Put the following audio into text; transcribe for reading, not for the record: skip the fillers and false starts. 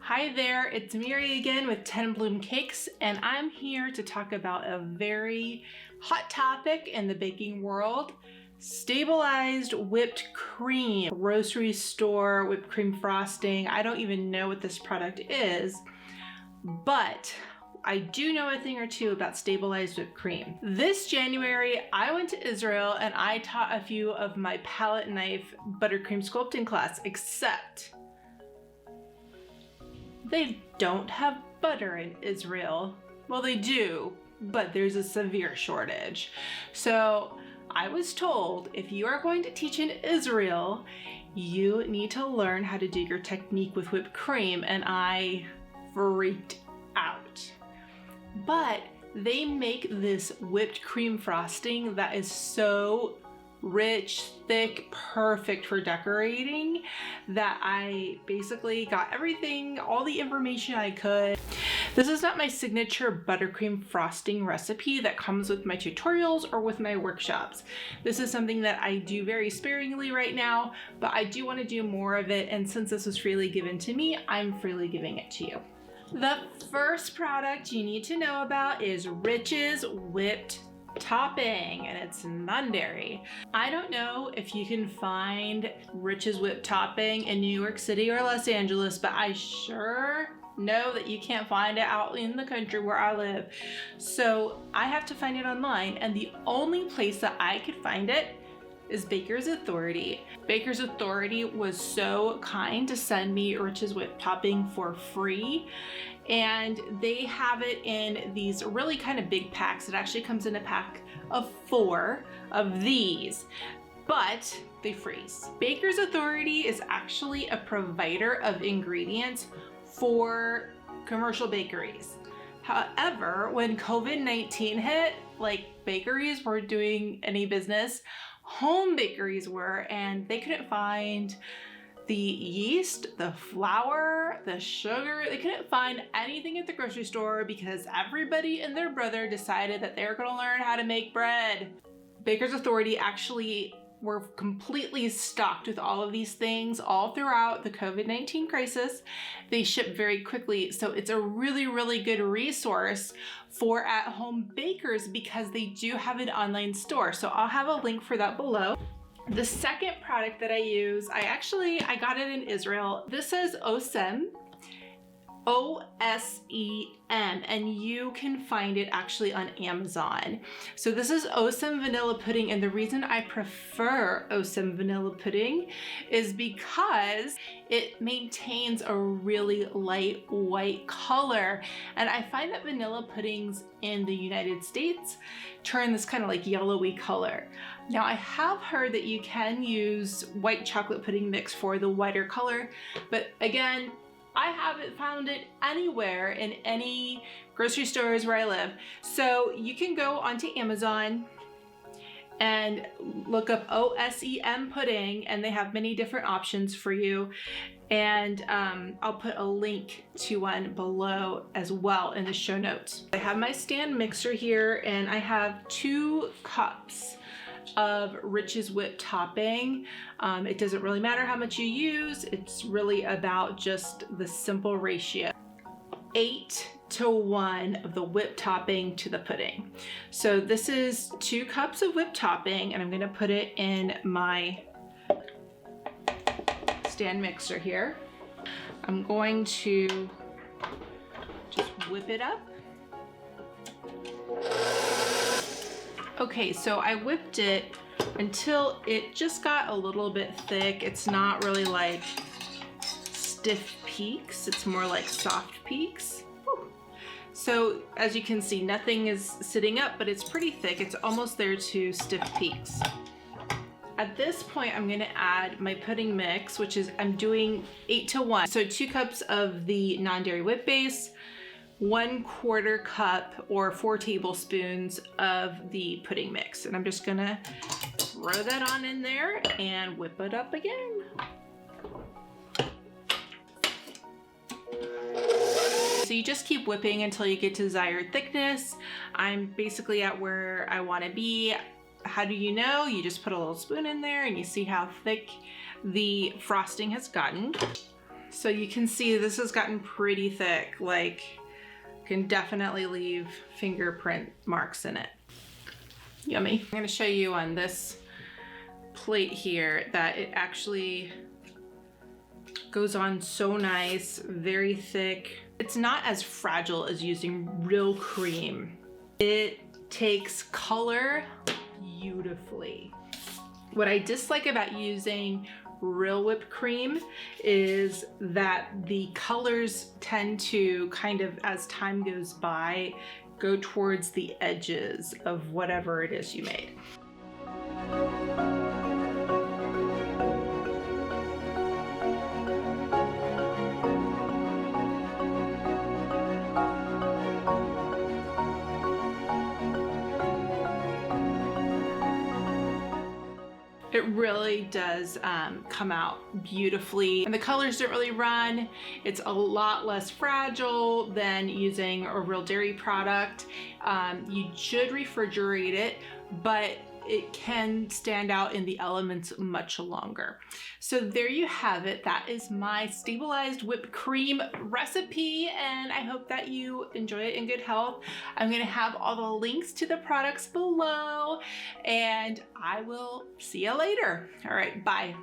Hi there, it's Miri again with 10 Bloom Cakes, and I'm here to talk about a very hot topic in the baking world: stabilized whipped cream. Grocery store whipped cream frosting. I don't even know what this product is, but I do know a thing or two about stabilized whipped cream. This January, I went to Israel and I taught a few of my palette knife buttercream sculpting class, except they don't have butter in Israel. Well, they do, but there's a severe shortage. So I was told if you are going to teach in Israel, you need to learn how to do your technique with whipped cream, and I freaked out. But they make this whipped cream frosting that is so rich, thick, perfect for decorating that I basically got everything, all the information I could. This is not my signature buttercream frosting recipe that comes with my tutorials or with my workshops. This is something that I do very sparingly right now, but I do want to do more of it, and since this was freely given to me, I'm freely giving it to you. The first product you need to know about is Rich's Whipped Topping, and it's non-dairy. I don't know if you can find Rich's Whipped Topping in New York City or Los Angeles, but I sure know that you can't find it out in the country where I live. So I have to find it online, and the only place that I could find it is Baker's Authority. Baker's Authority was so kind to send me Rich's Whipped Topping for free, and they have it in these really kind of big packs. It actually comes in a pack of 4 of these, but they freeze. Baker's Authority is actually a provider of ingredients for commercial bakeries. However, when COVID-19 hit, bakeries weren't doing any business. Home bakeries were, and they couldn't find the yeast, the flour, the sugar. They couldn't find anything at the grocery store because everybody and their brother decided that they were going to learn how to make bread. Baker's Authority actually were completely stocked with all of these things all throughout the COVID-19 crisis. They ship very quickly, so it's a really, really good resource for at-home bakers because they do have an online store. So I'll have a link for that below. The second product that I use, I got it in Israel. This says OSEM, O-S-E-M, and you can find it actually on Amazon. So this is OSEM vanilla pudding, and the reason I prefer OSEM vanilla pudding is because it maintains a really light white color, and I find that vanilla puddings in the United States turn this kind of like yellowy color. Now, I have heard that you can use white chocolate pudding mix for the whiter color, but again, I haven't found it anywhere in any grocery stores where I live. So you can go onto Amazon and look up OSEM pudding, and they have many different options for you. And I'll put a link to one below as well in the show notes. I have my stand mixer here, and I have 2 cups of Rich's Whipped Topping. It doesn't really matter how much you use. It's really about just the simple ratio. 8:1 of the whipped topping to the pudding. So this is 2 cups of whipped topping, and I'm gonna put it in my stand mixer here. I'm going to just whip it up. Okay, so I whipped it until it just got a little bit thick. It's not really like stiff peaks, it's more like soft peaks. Whew. So as you can see, nothing is sitting up, but it's pretty thick. It's almost there to stiff peaks. At this point, I'm gonna add my pudding mix, which is, I'm doing 8:1. So 2 cups of the non-dairy whip base, 1/4 cup or 4 tablespoons of the pudding mix. And I'm just gonna throw that on in there and whip it up again. So you just keep whipping until you get to desired thickness. I'm basically at where I want to be. How do you know? You just put a little spoon in there and you see how thick the frosting has gotten. So you can see this has gotten pretty thick, like can definitely leave fingerprint marks in it. Yummy. I'm gonna show you on this plate here that it actually goes on so nice, very thick. It's not as fragile as using real cream. It takes color beautifully. What I dislike about using real whipped cream is that the colors tend to kind of, as time goes by, go towards the edges of whatever it is you made. It really does come out beautifully, and the colors don't really run. It's a lot less fragile than using a real dairy product. You should refrigerate it, but it can stand out in the elements much longer. So there you have it. That is my stabilized whipped cream recipe, and I hope that you enjoy it in good health. I'm gonna have all the links to the products below, and I will see you later. All right, bye.